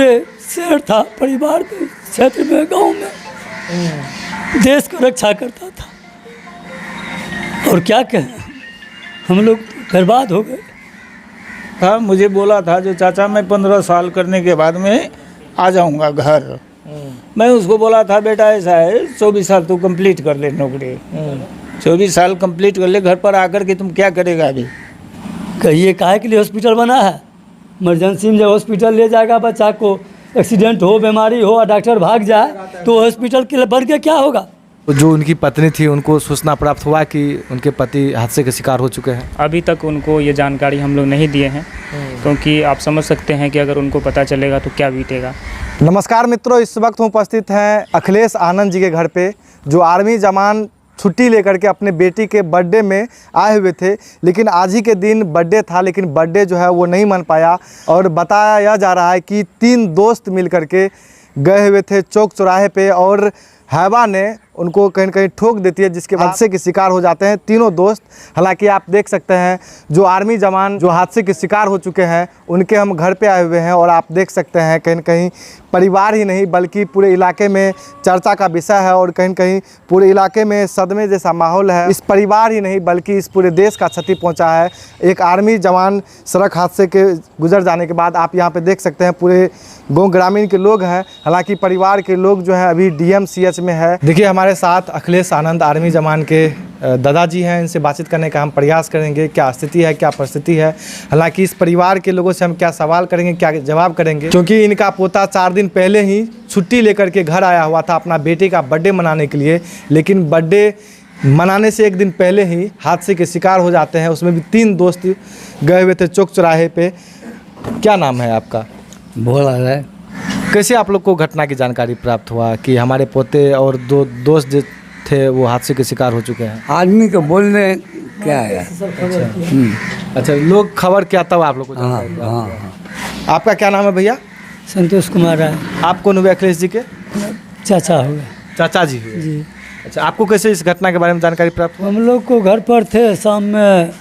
पूरे शहर था, परिवार के क्षेत्र में, गांव में देश को रक्षा करता था। और क्या कहें, हम लोग बर्बाद हो गए। था मुझे बोला था जो चाचा मैं 15 साल करने के बाद में आ जाऊंगा घर। मैं उसको बोला था बेटा ऐसा है 24 साल तू कंप्लीट कर ले नौकरी, 24 साल कंप्लीट कर ले, घर पर आकर के तुम क्या करेगा अभी। कहिए काहे के लिए हॉस्पिटल बना है? इमरजेंसी में जब हॉस्पिटल ले जाएगा बच्चा को, एक्सीडेंट हो, बीमारी हो और डॉक्टर भाग जाए तो हॉस्पिटल के लिए बढ़ के क्या होगा? जो उनकी पत्नी थी उनको सूचना प्राप्त हुआ कि उनके पति हादसे के शिकार हो चुके हैं? अभी तक उनको ये जानकारी हम लोग नहीं दिए हैं, क्योंकि आप समझ सकते हैं कि अगर उनको पता चलेगा तो क्या बीतेगा। नमस्कार मित्रों, इस वक्त हम उपस्थित हैं अखिलेश आनंद जी के घर पे, जो आर्मी जवान छुट्टी लेकर के अपने बेटी के बर्थडे में आए हुए थे। लेकिन आज ही के दिन बर्थडे था, लेकिन बर्थडे जो है वो नहीं मन पाया। और बताया जा रहा है कि 3 दोस्त मिल कर के गए हुए थे चौक चौराहे पे और हैवा ने उनको कहीं न कहीं ठोक देती है, जिसके हादसे के शिकार हो जाते हैं तीनों दोस्त। हालांकि आप देख सकते हैं जो आर्मी जवान जो हादसे के शिकार हो चुके हैं उनके हम घर पे आए हुए हैं और आप देख सकते हैं कहीं न कहीं परिवार ही नहीं बल्कि पूरे इलाके में चर्चा का विषय है और कहीं न कहीं पूरे इलाके में सदमे जैसा माहौल है। इस परिवार ही नहीं बल्कि इस पूरे देश का क्षति पहुँचा है। एक आर्मी जवान सड़क हादसे के गुजर जाने के बाद आप यहाँ पर देख सकते हैं पूरे गाँव ग्रामीण के लोग हैं। हालाँकि परिवार के लोग जो है अभी DMCH में है। देखिए हमारे साथ अखिलेश आनंद आर्मी जवान के दादाजी हैं, इनसे बातचीत करने का हम प्रयास करेंगे, क्या स्थिति है, क्या परिस्थिति है। हालांकि इस परिवार के लोगों से हम क्या सवाल करेंगे, क्या जवाब करेंगे, क्योंकि इनका पोता 4 दिन पहले ही छुट्टी लेकर के घर आया हुआ था अपना बेटे का बर्थडे मनाने के लिए। लेकिन बर्थडे मनाने से 1 दिन पहले ही हादसे के शिकार हो जाते हैं। उसमें भी 3 दोस्त गए हुए थे चौक चौराहे पे। क्या नाम है आपका? बोला है। कैसे आप लोग को घटना की जानकारी प्राप्त हुआ कि हमारे पोते और 2 दोस्त जो थे वो हादसे के शिकार हो चुके हैं? आदमी को बोलने क्या है? अच्छा, लोग खबर क्या तब आप लोग को जानकारी प्राप्त हुआ? आपका क्या नाम है भैया? संतोष कुमार है। आप कौन हुए अखिलेश जी के? चाचा हुए। चाचा जी हुए जी। अच्छा, आपको कैसे इस घटना के बारे में जानकारी प्राप्त हुआ? हम लोग को घर पर थे, शाम में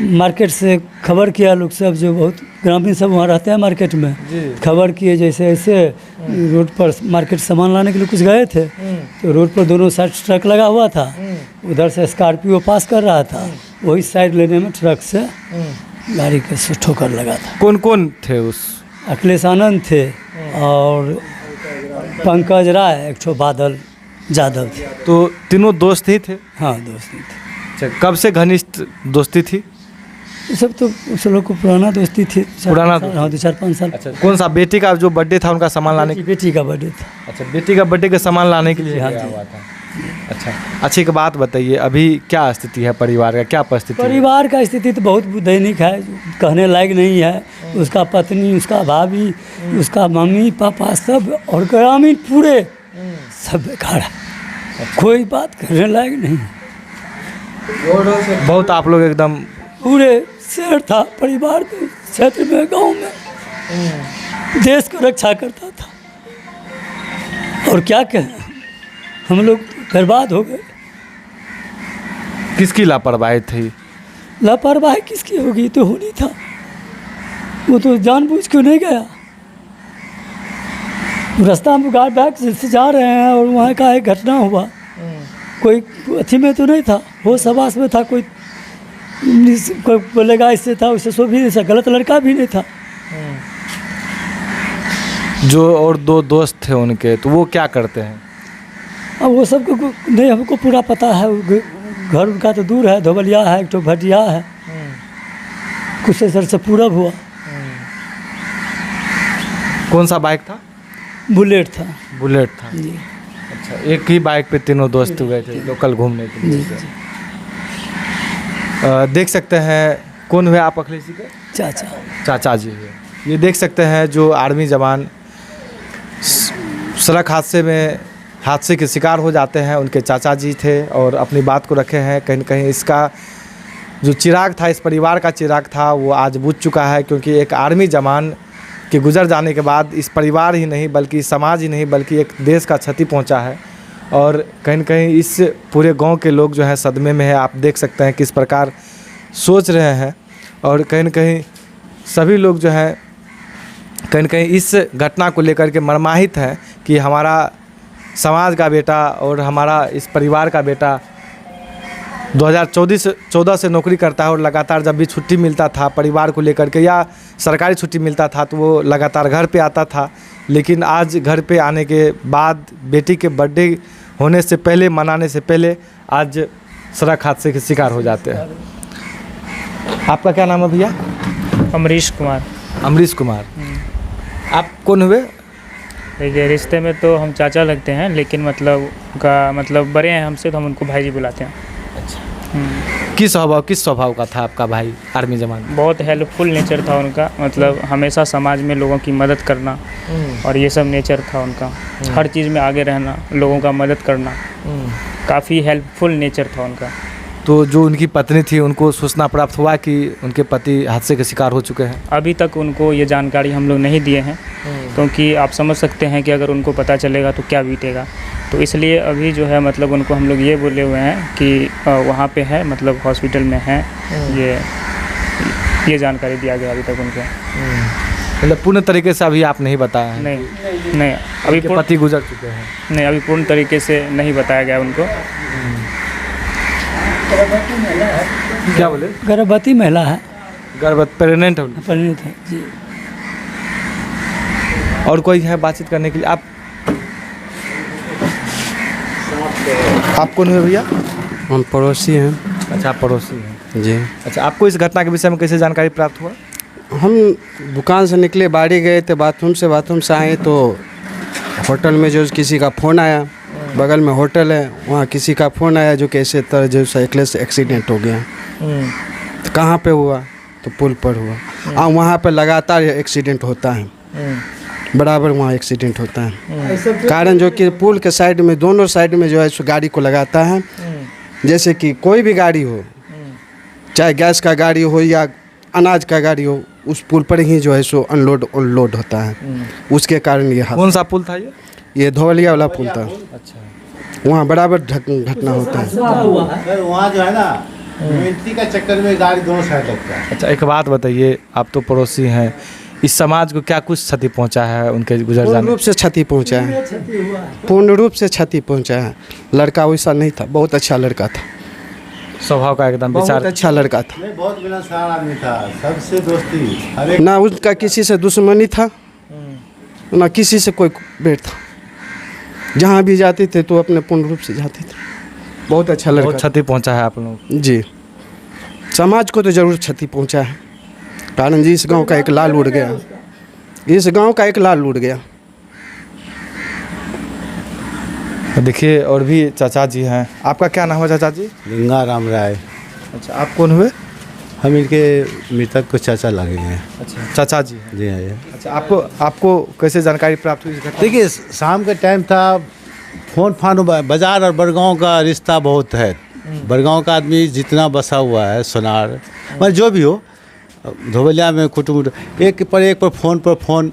मार्केट से खबर किया लोग सब, जो बहुत ग्रामीण सब वहाँ रहते हैं मार्केट में, खबर किए जैसे ऐसे रोड पर मार्केट सामान लाने के लिए कुछ गए थे तो रोड पर दोनों साइड ट्रक लगा हुआ था। उधर से स्कॉर्पियो पास कर रहा था, वही साइड लेने में ट्रक से गाड़ी के से ठोकर लगा था। कौन कौन थे उस? अखिलेश आनंद थे और पंकज राय, एक ठो बादल यादव थे। तो तीनों दोस्त ही थे? हाँ, दोस्त ही थे। अच्छा, कब से घनिष्ठ दोस्ती थी? ये सब तो उस लोग को पुराना दोस्ती थी। पुराना? हाँ, 2-4-5 साल। अच्छा, कौन सा बेटी का जो बर्थडे था उनका सामान लाने के? बेटी का बर्थडे था। अच्छा, बेटी का बर्थडे का सामान लाने के लिए हाँ गया जी। हुआ था। अच्छा, एक बात बताइए, अभी क्या स्थिति है परिवार का, क्या परिस्थिति है? परिवार का स्थिति तो बहुत दैनिक है, कहने लायक नहीं है। उसका पत्नी, उसका भाभी, उसका मम्मी पापा सब और ग्रामीण पूरे सब बेकार है। कोई बात करने लायक नहीं। बहुत आप लोग एकदम पूरे शहर था, परिवार के क्षेत्र में, गांव में देश को रक्षा करता था। और क्या कहें, हम लोग बर्बाद हो गए। किसकी लापरवाही थी? लापरवाही किसकी होगी? तो होनी था, वो तो जानबूझ के नहीं गया। रास्ता में गाड़ी बैग से जा रहे हैं और वहाँ का एक घटना हुआ। कोई अथी में तो नहीं था, होश हवास में था। कोई बोलेगा इससे था, उससे सो भी नहीं, गलत लड़का भी नहीं था। जो और 2 दोस्त थे उनके, तो वो क्या करते हैं? अब वो सबको नहीं हमको पूरा पता है। घर उनका तो दूर है, धोबलिया है, एक तो भटिया है, कुछ सर से पूरब हुआ। कौन सा बाइक था? बुलेट था। बुलेट था जी। अच्छा, एक ही बाइक पे तीनों दोस्त गए थे लोकल घूमने के लिए। देख सकते हैं कौन हुए आप अखिलेश जी के? चाचा। चाचा जी हुए। ये देख सकते हैं जो आर्मी जवान सड़क हादसे के शिकार हो जाते हैं, उनके चाचा जी थे और अपनी बात को रखे हैं। कहीं न कहीं इसका जो चिराग था, इस परिवार का चिराग था, वो आज बुझ चुका है। क्योंकि एक आर्मी जवान के गुजर जाने के बाद इस परिवार ही नहीं बल्कि समाज ही नहीं बल्कि एक देश का क्षति पहुंचा है। और कहीं न कहीं इस पूरे गांव के लोग जो हैं सदमे में है। आप देख सकते हैं किस प्रकार सोच रहे हैं। और कहीं न कहीं सभी लोग जो हैं कहीं न कहीं इस घटना को लेकर के मर्माहित है कि हमारा समाज का बेटा और हमारा इस परिवार का बेटा 2014 से नौकरी करता है और लगातार जब भी छुट्टी मिलता था परिवार को लेकर के या सरकारी छुट्टी मिलता था तो वो लगातार घर पे आता था। लेकिन आज घर पे आने के बाद बेटी के बर्थडे होने से पहले, मनाने से पहले आज सड़क हादसे के शिकार हो जाते हैं। आपका क्या नाम है भैया? अमरीश कुमार। अमरीश कुमार। आप कौन हुए? देखिए, रिश्ते में तो हम चाचा लगते हैं, लेकिन मतलब उनका मतलब बड़े हैं हमसे, तो हम उनको भाई जी बुलाते हैं। किस स्वभाव का था आपका भाई आर्मी जवान? बहुत हेल्पफुल नेचर था उनका, मतलब हमेशा समाज में लोगों की मदद करना और ये सब नेचर था उनका। हर चीज़ में आगे रहना, लोगों का मदद करना, काफ़ी हेल्पफुल नेचर था उनका। तो जो उनकी पत्नी थी उनको सूचना प्राप्त हुआ कि उनके पति हादसे के शिकार हो चुके हैं? अभी तक उनको ये जानकारी हम लोग नहीं दिए हैं, क्योंकि आप समझ सकते हैं कि अगर उनको पता चलेगा तो क्या बीतेगा। तो इसलिए अभी जो है मतलब उनको हम लोग ये बोले हुए हैं कि वहाँ पे है, मतलब हॉस्पिटल में है। ये जानकारी दिया गया अभी तक उनको। मतलब पूर्ण तरीके से अभी आप नहीं बताया है? नहीं, अभी पति गुजर चुके हैं? नहीं, अभी पूर्ण तरीके से नहीं बताया गया उनको। क्या बोले? गर्भवती महिला है। गर्भवती प्रेग्नेंट है? परिणित है जी। और कोई है बातचीत करने के लिए? आप कौन हुए भैया? हम पड़ोसी हैं। अच्छा, आप पड़ोसी हैं जी। अच्छा, आपको इस घटना के विषय में कैसे जानकारी प्राप्त हुआ? हम दुकान से निकले, बाड़ी गए थे, बाथरूम से आए तो होटल में जो किसी का फ़ोन आया, बगल में होटल है, वहाँ किसी का फ़ोन आया जो कैसे तरह जो साइकिल से एक्सीडेंट हो गया। तो कहाँ पे हुआ? तो पुल पर हुआ। वहाँ पे लगातार एक्सीडेंट होता है, बराबर वहाँ एक्सीडेंट होता है। कारण जो कि पुल के साइड में, दोनों साइड में जो है सो गाड़ी को लगाता है। जैसे कि कोई भी गाड़ी हो, चाहे गैस का गाड़ी हो या अनाज का गाड़ी हो, उस पुल पर ही जो है सो अनलोड होता है। उसके कारण ये कौन सा पुल था ये धोवलिया वाला पुल था। अच्छा, वहाँ बराबर घटना होता है। सर वहाँ जो है ना, मिट्टी का चक्कर में गाड़ी दोनों साइड लगता है। अच्छा, एक बात बताइए, आप तो पड़ोसी हैं, इस समाज को क्या कुछ क्षति पहुंचा है उनके गुजर पूर्ण जाने? रूप से क्षति पहुंचा है, पूर्ण रूप से क्षति पहुंचा है। लड़का वैसा नहीं था, बहुत अच्छा लड़का था, स्वभाव का एकदम बहुत विचार अच्छा लड़का था। नहीं, बहुत मिलनसार आदमी था, सबसे दोस्ती, हर एक ना उसका किसी से दुश्मनी था, ना किसी से कोई भेद था। जहाँ भी जाते थे तो अपने पूर्ण रूप से जाते थे। बहुत अच्छा बहुत लड़का क्षति पहुंचा है आप लोग? जी। समाज को तो जरूर क्षति पहुंचा है, कारण जी इस गांव का एक लाल उड़ गया, इस गांव का एक लाल उड़ गया। देखिए, और भी चाचा जी हैं। आपका क्या नाम है चाचा जी? गंगाराम राय। अच्छा, आप कौन हुए? हम इनके मृतक को चाचा लगेंगे हैं। अच्छा, चाचा जी हैं। जी हाँ जी। अच्छा, आपको कैसे जानकारी प्राप्त हुई इस घटना? देखिए, शाम का टाइम था, फोन फान, बाजार और बड़गांव का रिश्ता बहुत है। बड़गांव का आदमी जितना बसा हुआ है, सोनार मतलब जो भी हो, धोबलिया में कुटुंब, एक पर फ़ोन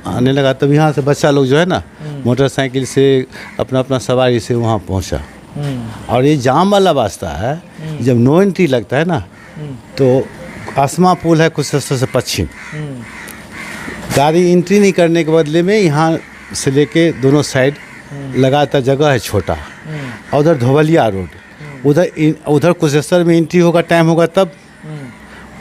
आने लगा। तब यहाँ से बच्चा लोग जो है ना, मोटरसाइकिल से अपना सवारी से वहाँ पहुँचा। और ये जाम वाला रास्ता है, जब नो एंट्री लगता है ना, तो आसमा पुल है कुशेश्वर से पश्चिम, गाड़ी एंट्री नहीं करने के बदले में यहाँ से लेके दोनों साइड लगातार जगह है छोटा, और उधर धोबलिया रोड, उधर कुशेश्वर में एंट्री होगा, टाइम होगा तब,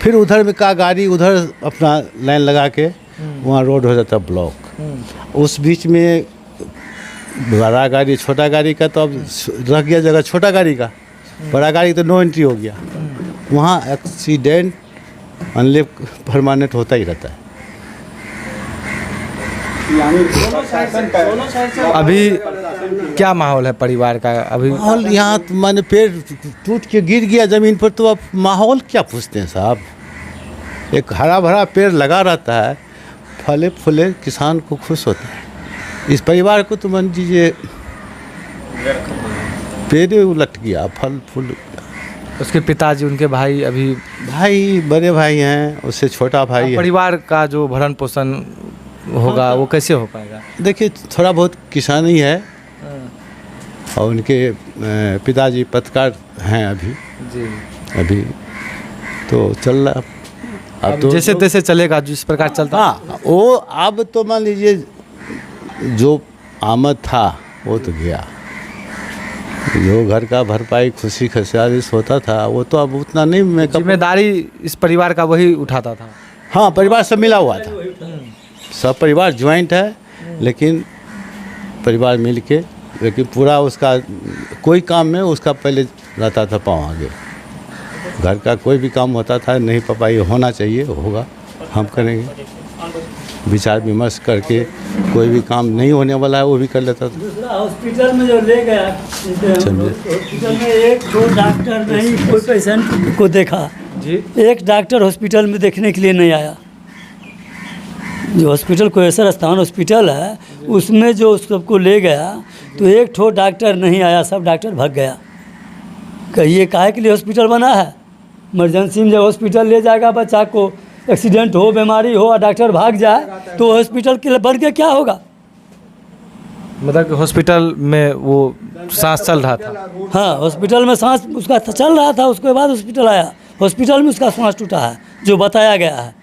फिर उधर में का गाड़ी उधर अपना लाइन लगा के वहाँ रोड हो जाता ब्लॉक। उस बीच में बड़ा गाड़ी छोटा गाड़ी का तो अब रह गया जगह छोटा गाड़ी का, बड़ा गाड़ी तो नो एंट्री हो गया। वहाँ एक्सीडेंट अनले परमानेंट होता ही रहता है। अभी क्या माहौल है परिवार का? अभी माहौल यहाँ तो माने पेड़ टूट के गिर गया ज़मीन पर, तो अब माहौल क्या पूछते हैं साहब। एक हरा भरा पेड़ लगा रहता है, फले फूले, किसान को खुश होता है। इस परिवार को तो मान लीजिए पेड़ उलट गया, फल फूल। उसके पिताजी, उनके भाई, अभी भाई बड़े भाई हैं, उससे छोटा भाई है। परिवार का जो भरण पोषण होगा वो कैसे हो पाएगा? देखिए, थोड़ा बहुत किसानी है, और उनके पिताजी पत्रकार हैं अभी जी। तो चल रहा। अब तो जैसे तैसे चलेगा, जिस प्रकार चलता। हाँ, वो अब तो मान लीजिए जो आमद था वो तो गया, जो घर का भरपाई खुशी खसारिश होता था वो तो अब उतना नहीं। मैं जिम्मेदारी इस परिवार का वही उठाता था। हाँ, परिवार सब मिला हुआ था, सब परिवार ज्वाइंट है, लेकिन परिवार मिल के, लेकिन पूरा उसका कोई काम में उसका पहले रहता था पाँव आगे। घर का कोई भी काम होता था, नहीं पापा ये होना चाहिए, होगा, हम करेंगे, विचार विमर्श करके कोई भी काम नहीं होने वाला है वो भी कर लेता था। दूसरा हॉस्पिटल में जो ले गया, हॉस्पिटल में एक दो डॉक्टर नहीं कोई पेशेंट को देखा जी। एक डॉक्टर हॉस्पिटल में देखने के लिए नहीं आया। जो हॉस्पिटल कोहेश्वर स्थान हॉस्पिटल है उसमें जो सबको ले गया तो एक ठो डॉक्टर नहीं आया, सब डॉक्टर भाग गया। कहिए काहे के लिए हॉस्पिटल बना है? इमरजेंसी में जब हॉस्पिटल ले जाएगा बच्चा को, एक्सीडेंट हो, बीमारी हो और डॉक्टर भाग जाए तो हॉस्पिटल के लिए बढ़ के क्या होगा? मतलब कि हॉस्पिटल में वो सांस चल रहा था। हाँ, हॉस्पिटल में सांस उसका चल रहा था, उसके बाद हॉस्पिटल आया, हॉस्पिटल में उसका सांस टूटा है जो बताया गया है।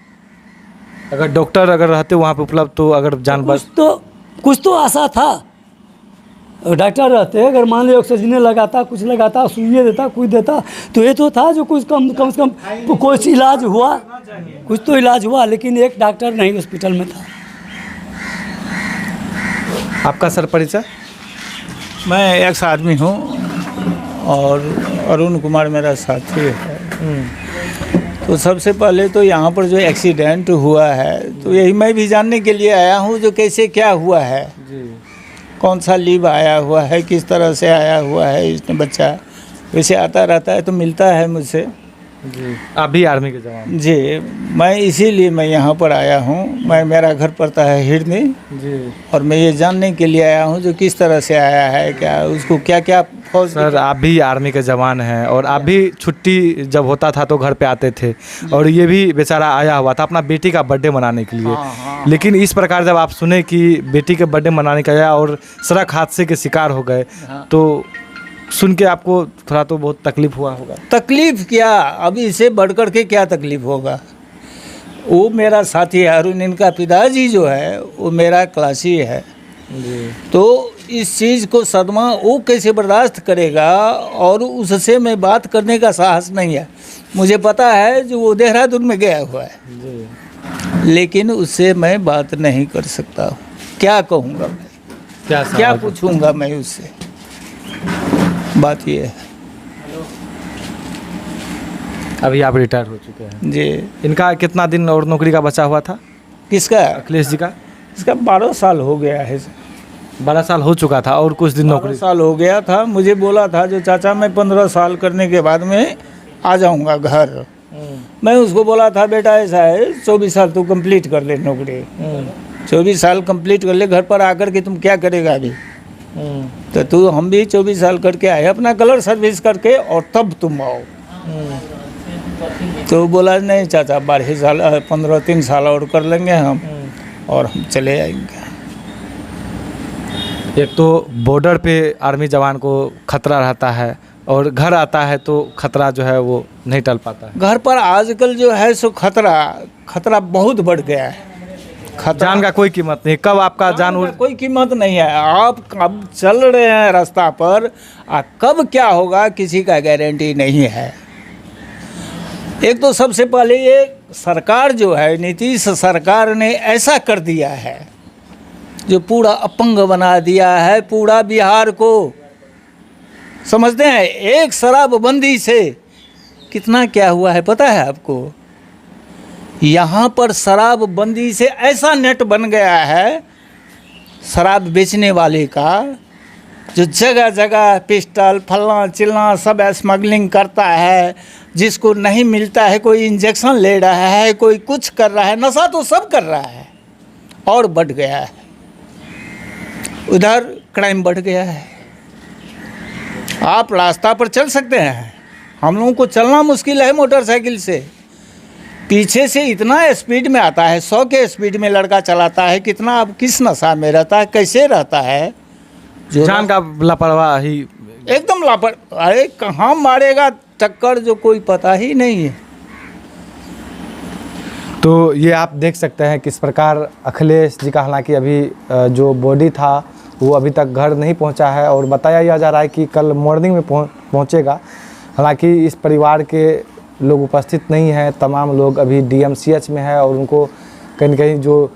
अगर डॉक्टर अगर रहते वहाँ पे उपलब्ध तो अगर जान बच। कुछ तो आशा था, डॉक्टर रहते अगर मान लीजिए ऑक्सीजन लगाता, कुछ लगाता, सुइए देता, कुछ देता तो ये तो था जो कुछ कम से कम कुछ इलाज हुआ, कुछ तो इलाज हुआ, लेकिन एक डॉक्टर नहीं हॉस्पिटल में था। आपका सर परिचय? मैं एक्स आदमी हूँ और अरुण कुमार मेरा साथी है। तो सबसे पहले तो यहाँ पर जो एक्सीडेंट हुआ है तो यही मैं भी जानने के लिए आया हूँ जो कैसे क्या हुआ है जी। कौन सा लीव आया हुआ है, किस तरह से आया हुआ है। इसमें बच्चा वैसे आता रहता है तो मिलता है मुझसे जी। आप भी आर्मी के जवान? जी, मैं इसीलिए मैं यहाँ पर आया हूँ। मेरा घर पड़ता है हिरनी जी। और मैं ये जानने के लिए आया हूँ जो किस तरह से आया है, क्या उसको क्या क्या फौज। सर आप भी आर्मी के जवान हैं और आप भी छुट्टी जब होता था तो घर पे आते थे और ये भी बेचारा आया हुआ था अपना बेटी का बर्थडे मनाने के लिए। लेकिन इस प्रकार जब आप सुने कि बेटी के बर्थडे मनाने का आया और सड़क हादसे के शिकार हो गए तो सुन के आपको थोड़ा तो बहुत तकलीफ हुआ होगा। तकलीफ क्या, अभी इससे बढ़कर के क्या तकलीफ होगा। वो मेरा साथी है अरुण, इनका पिताजी जो है वो मेरा क्लासी है जी। तो इस चीज़ को सदमा वो कैसे बर्दाश्त करेगा और उससे मैं बात करने का साहस नहीं है। मुझे पता है जो वो देहरादून में गया हुआ है जी। लेकिन उससे मैं बात नहीं कर सकता। क्या कहूँगा मैं, क्या पूछूंगा मैं उससे, बात ये है। अभी आप रिटायर हो चुके हैं जी। इनका कितना दिन और नौकरी का बचा हुआ था? किसका? अखिलेश जी का? इसका 12 साल हो गया है। 12 साल हो चुका था और कुछ दिन 12 नौकरी। साल हो गया था। मुझे बोला था जो चाचा मैं 15 साल करने के बाद में आ जाऊंगा घर। मैं उसको बोला था बेटा ऐसा है 24 साल तू कंप्लीट कर ले नौकरी, 24 साल कंप्लीट कर ले, घर पर आकर के तुम क्या करेगा अभी। तो तू हम भी 24 साल करके आए अपना कलर सर्विस करके और तब तुम आओ। तो बोला नहीं चाचा 12 साल 3 साल और कर लेंगे हम और हम चले आएंगे। एक तो बॉर्डर पे आर्मी जवान को खतरा रहता है और घर आता है तो खतरा जो है वो नहीं टल पाता है। घर पर आजकल जो है सो खतरा बहुत बढ़ गया है। जान का कोई कीमत नहीं, कब आपका जान कोई कीमत नहीं है। आप कब चल रहे हैं रास्ता पर, कब क्या होगा किसी का गारंटी नहीं है। एक तो सबसे पहले ये सरकार जो है नीतीश सरकार ने ऐसा कर दिया है जो पूरा अपंग बना दिया है पूरा बिहार को। समझते हैं एक शराबबंदी से कितना क्या हुआ है पता है आपको। यहाँ पर शराबबंदी से ऐसा नेट बन गया है शराब बेचने वाले का, जो जगह जगह पिस्टल फलना चिलना सब स्मगलिंग करता है। जिसको नहीं मिलता है कोई इंजेक्शन ले रहा है, कोई कुछ कर रहा है, नशा तो सब कर रहा है और बढ़ गया है। उधर क्राइम बढ़ गया है। आप रास्ता पर चल सकते हैं, हम लोगों को चलना मुश्किल है मोटरसाइकिल से। पीछे से इतना स्पीड में आता है, 100 के स्पीड में लड़का चलाता है। कितना अब किस नशा में रहता है, कैसे रहता है, जो जान का लापरवाही एकदम लापरवाह। अरे कहाँ मारेगा टक्कर जो कोई पता ही नहीं है। तो ये आप देख सकते हैं किस प्रकार अखिलेश जी का हालांकि अभी जो बॉडी था वो अभी तक घर नहीं पहुंचा है और बताया जा रहा है कि कल मॉर्निंग में पहुंचेगा। हालांकि इस परिवार के लोग उपस्थित नहीं हैं, तमाम लोग अभी DMCH में है और उनको कहीं न कहीं जो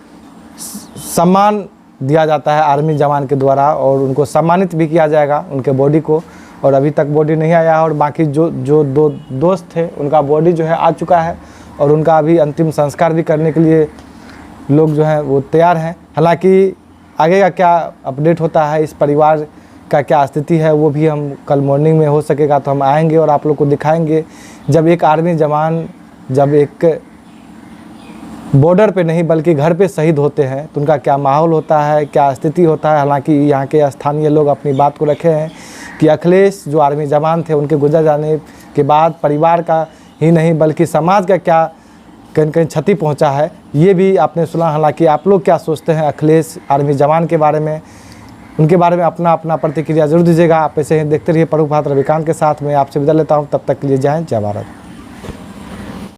सम्मान दिया जाता है आर्मी जवान के द्वारा और उनको सम्मानित भी किया जाएगा उनके बॉडी को, और अभी तक बॉडी नहीं आया है। और बाकी जो दो दोस्त थे उनका बॉडी जो है आ चुका है और उनका अभी अंतिम संस्कार भी करने के लिए लोग जो हैं वो तैयार हैं। हालांकि आगे का क्या अपडेट होता है, इस परिवार का क्या स्थिति है, वो भी हम कल मॉर्निंग में हो सकेगा तो हम आएंगे और आप लोग को दिखाएंगे। जब एक आर्मी जवान जब एक बॉर्डर पे नहीं बल्कि घर पे शहीद होते हैं तो उनका क्या माहौल होता है, क्या स्थिति होता है। हालांकि यहाँ के स्थानीय लोग अपनी बात को रखे हैं कि अखिलेश जो आर्मी जवान थे उनके गुजर जाने के बाद परिवार का ही नहीं बल्कि समाज का क्या कहीं कहीं क्षति पहुंचा है, ये भी आपने सुना। हालांकि आप लोग क्या सोचते हैं अखिलेश आर्मी जवान के बारे में, उनके बारे में अपना प्रतिक्रिया जरूर दीजिएगा। आप ऐसे ही देखते रहिए प्रमुख भारत रविकांत के साथ। मैं आपसे विदा लेता हूँ, तब तक के लिए जय हिंद, जय भारत।